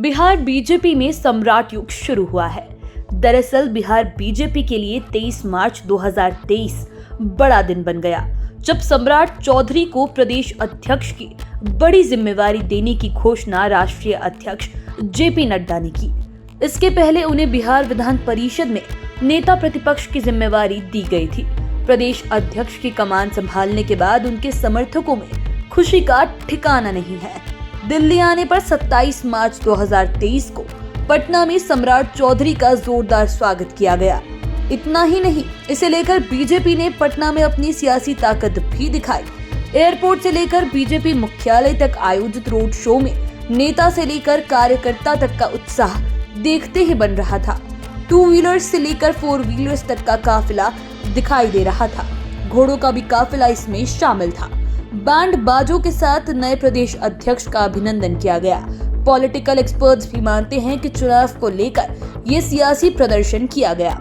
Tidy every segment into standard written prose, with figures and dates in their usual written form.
Bihar BJP में सम्राट युग शुरू हुआ है। दरअसल बिहार बीजेपी के लिए 23 मार्च 2023 बड़ा दिन बन गया, जब सम्राट चौधरी को प्रदेश अध्यक्ष की बड़ी जिम्मेवारी देने की घोषणा राष्ट्रीय अध्यक्ष जेपी नड्डा ने की। इसके पहले उन्हें बिहार विधान परिषद में नेता प्रतिपक्ष की जिम्मेवारी दी गई थी। प्रदेश अध्यक्ष की कमान संभालने के बाद उनके समर्थकों में खुशी का ठिकाना नहीं है। दिल्ली आने पर 27 मार्च 2023 को पटना में सम्राट चौधरी का जोरदार स्वागत किया गया। इतना ही नहीं, इसे लेकर बीजेपी ने पटना में अपनी सियासी ताकत भी दिखाई। एयरपोर्ट से लेकर बीजेपी मुख्यालय तक आयोजित रोड शो में नेता से लेकर कार्यकर्ता तक का उत्साह देखते ही बन रहा था। 2 व्हीलर्स से लेकर 4 व्हीलर्स तक का काफिला दिखाई दे रहा था। घोड़ों का भी काफिला इसमें शामिल था। बैंड बाजों के साथ नए प्रदेश अध्यक्ष का अभिनंदन किया गया। पॉलिटिकल एक्सपर्ट्स भी मानते हैं कि चुनाव को लेकर ये सियासी प्रदर्शन किया गया,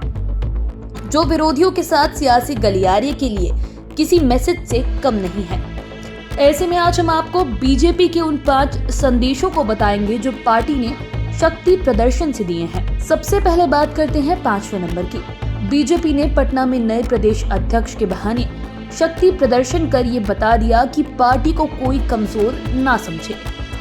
जो विरोधियों के साथ सियासी गलियारे के लिए किसी मैसेज से कम नहीं है। ऐसे में आज हम आपको बीजेपी के उन 5 संदेशों को बताएंगे जो पार्टी ने शक्ति प्रदर्शन से दिए हैं। सबसे पहले बात करते हैं 5वें नंबर की। बीजेपी ने पटना में नए प्रदेश अध्यक्ष के बहाने शक्ति प्रदर्शन कर ये बता दिया कि पार्टी को कोई कमजोर ना समझे।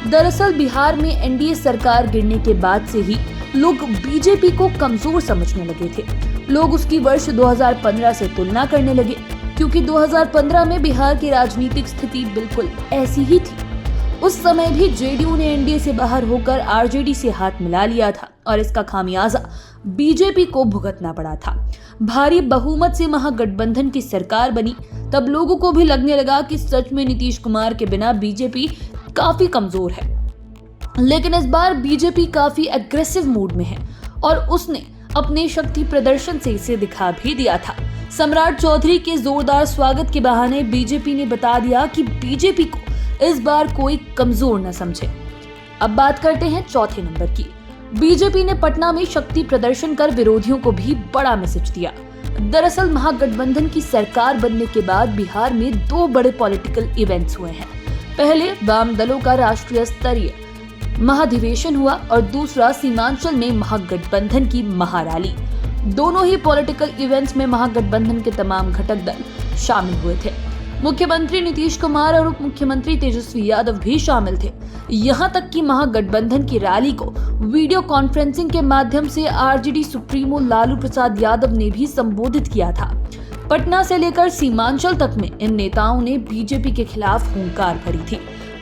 दरअसल बिहार में एनडीए सरकार गिरने के बाद से ही लोग बीजेपी को कमजोर समझने लगे थे। लोग उसकी वर्ष 2015 से तुलना करने लगे, क्योंकि 2015 में बिहार की राजनीतिक स्थिति बिल्कुल ऐसी ही थी। उस समय भी जेडीयू ने एनडीए से बाहर होकर आरजेडी से हाथ मिला लिया था और इसका खामियाजा बीजेपी को भुगतना पड़ा था। भारी बहुमत से महागठबंधन की सरकार बनी, तब लोगों को भी लगने लगा कि सच में नीतीश कुमार के बिना बीजेपी काफी कमजोर है। लेकिन इस बार बीजेपी काफी एग्रेसिव मूड में है और उसने अपने शक्ति प्रदर्शन से इसे दिखा भी दिया था। सम्राट चौधरी के जोरदार स्वागत के बहाने बीजेपी ने बता दिया कि बीजेपी को इस बार कोई कमजोर न समझे। अब बात करते हैं 4थे नंबर की। बीजेपी ने पटना में शक्ति प्रदर्शन कर विरोधियों को भी बड़ा मैसेज दिया। दरअसल महागठबंधन की सरकार बनने के बाद बिहार में 2 बड़े पॉलिटिकल इवेंट्स हुए हैं। पहले वाम दलों का राष्ट्रीय स्तरीय महाधिवेशन हुआ और दूसरा सीमांचल में महागठबंधन की महारैली। दोनों ही पॉलिटिकल इवेंट्स में महागठबंधन के तमाम घटक दल शामिल हुए थे। मुख्यमंत्री नीतीश कुमार और उप मुख्यमंत्री तेजस्वी यादव भी शामिल थे। यहां तक कि महागठबंधन की रैली को वीडियो कॉन्फ्रेंसिंग के माध्यम से आरजेडी सुप्रीमो लालू प्रसाद यादव ने भी संबोधित किया था। पटना से लेकर सीमांचल तक में इन नेताओं ने बीजेपी के खिलाफ हुंकार भरी थी।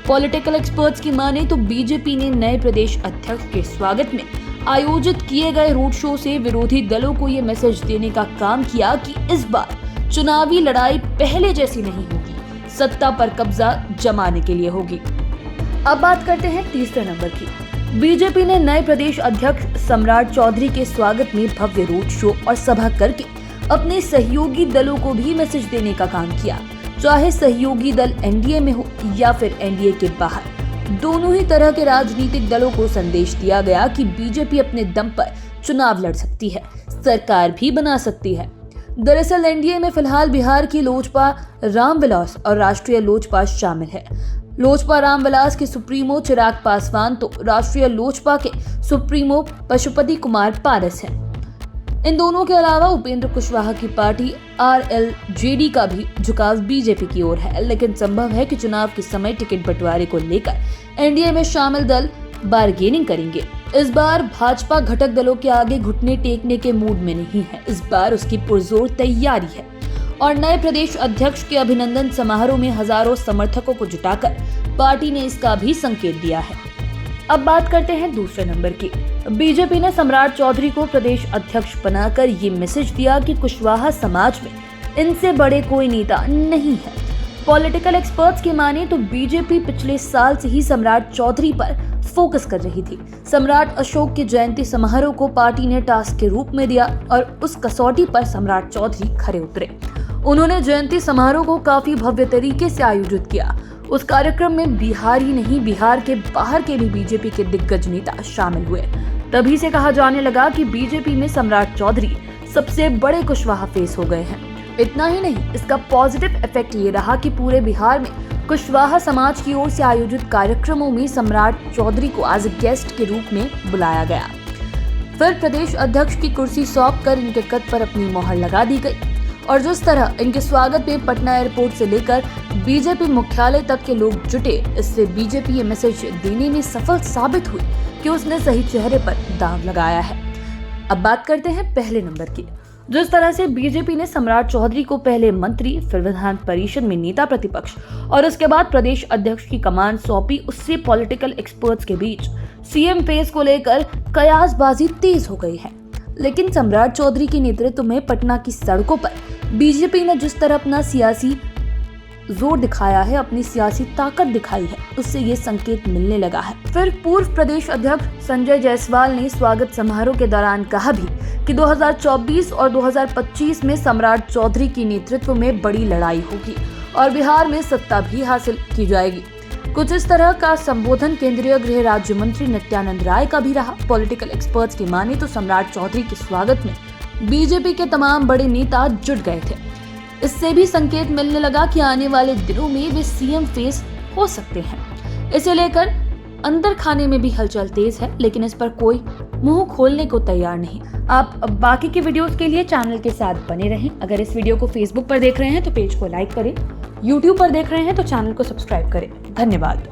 पॉलिटिकल एक्सपर्ट्स की माने तो बीजेपी ने नए प्रदेश अध्यक्ष के स्वागत में आयोजित किए गए रोड शो से विरोधी दलों को ये मैसेज देने का काम किया कि इस बार चुनावी लड़ाई पहले जैसी नहीं होगी, सत्ता पर कब्जा जमाने के लिए होगी। अब बात करते हैं 3रे नंबर की। बीजेपी ने नए प्रदेश अध्यक्ष सम्राट चौधरी के स्वागत में भव्य रोड शो और सभा करके अपने सहयोगी दलों को भी मैसेज देने का काम किया। चाहे सहयोगी दल एनडीए में हो या फिर एनडीए के बाहर, दोनों ही तरह के राजनीतिक दलों को संदेश दिया गया कि बीजेपी अपने दम पर चुनाव लड़ सकती है, सरकार भी बना सकती है। दरअसल एनडीए में फिलहाल बिहार की लोजपा रामविलास और राष्ट्रीय लोजपा शामिल है। लोजपा रामविलास के सुप्रीमो चिराग पासवान तो राष्ट्रीय लोजपा के सुप्रीमो पशुपति कुमार पारस हैं। इन दोनों के अलावा उपेंद्र कुशवाहा की पार्टी आरएलजेडी का भी झुकाव बीजेपी की ओर है। लेकिन संभव है कि चुनाव के समय टिकट बंटवारे को लेकर एनडीए में शामिल दल बार्गेनिंग करेंगे। इस बार भाजपा घटक दलों के आगे घुटने टेकने के मूड में नहीं है। इस बार उसकी पुरजोर तैयारी है और नए प्रदेश अध्यक्ष के अभिनंदन समारोह में हजारों समर्थकों को जुटाकर पार्टी ने इसका भी संकेत दिया है। अब बात करते हैं 2रे नंबर की। बीजेपी ने सम्राट चौधरी को प्रदेश अध्यक्ष बनाकर ये मैसेज दिया कि कुशवाहा समाज में इनसे बड़े कोई नेता नहीं है। पॉलिटिकल एक्सपर्ट्स की माने तो बीजेपी पिछले साल से ही सम्राट चौधरी पर फोकस कर रही थी। सम्राट अशोक के जयंती समारोह को पार्टी ने टास्क के रूप में दिया और उस कसौटी पर सम्राट चौधरी खरे उतरे। उन्होंने जयंती समारोह को काफी भव्य तरीके से आयोजित किया। उस कार्यक्रम में बिहार ही नहीं, बिहार के बाहर के भी बीजेपी के दिग्गज नेता शामिल हुए। तभी से कहा जाने लगा कि बीजेपी में सम्राट चौधरी सबसे बड़े कुशवाहा फेस हो गए हैं। इतना ही नहीं, इसका पॉजिटिव इफेक्ट ये रहा कि पूरे बिहार में कुशवाहा समाज की ओर से आयोजित कार्यक्रमों में सम्राट चौधरी को एज ए गेस्ट के रूप में बुलाया गया। फिर प्रदेश अध्यक्ष की कुर्सी सौंप कर इनके कद पर अपनी मोहर लगा दी गई और जिस तरह इनके स्वागत में पटना एयरपोर्ट से लेकर बीजेपी मुख्यालय तक के लोग जुटे, इससे बीजेपी ये मैसेज देने में सफल साबित हुई कि उसने सही चेहरे पर दांव लगाया है। अब बात करते हैं पहले नंबर की। जिस तरह से बीजेपी ने सम्राट चौधरी को पहले मंत्री, फिर विधान परिषद में नेता प्रतिपक्ष और उसके बाद प्रदेश अध्यक्ष की कमान सौंपी, उससे पॉलिटिकल एक्सपर्ट्स के बीच सीएम फेस को लेकर कयासबाजी तेज हो गई है। लेकिन सम्राट चौधरी के नेतृत्व में पटना की सड़कों पर बीजेपी ने जिस तरह अपना सियासी जोर दिखाया है, अपनी सियासी ताकत दिखाई है, उससे ये संकेत मिलने लगा है। फिर पूर्व प्रदेश अध्यक्ष संजय जायसवाल ने स्वागत समारोह के दौरान कहा भी कि 2024 और 2025 में सम्राट चौधरी के नेतृत्व में बड़ी लड़ाई होगी और बिहार में सत्ता भी हासिल की जाएगी। कुछ इस तरह का संबोधन केंद्रीय गृह राज्य मंत्री नित्यानंद राय का भी रहा। पॉलिटिकल एक्सपर्ट्स की माने तो सम्राट चौधरी के स्वागत में बीजेपी के तमाम बड़े नेता जुट गए थे। इससे भी संकेत मिलने लगा कि आने वाले दिनों में वे सीएम फेस हो सकते हैं। इसे लेकर अंदर खाने में भी हलचल तेज है, लेकिन इस पर कोई मुंह खोलने को तैयार नहीं। आप बाकी के वीडियोस के लिए चैनल के साथ बने रहें। अगर इस वीडियो को फेसबुक पर देख रहे हैं तो पेज को लाइक करें, यूट्यूब पर देख रहे हैं तो चैनल को सब्सक्राइब करें। धन्यवाद।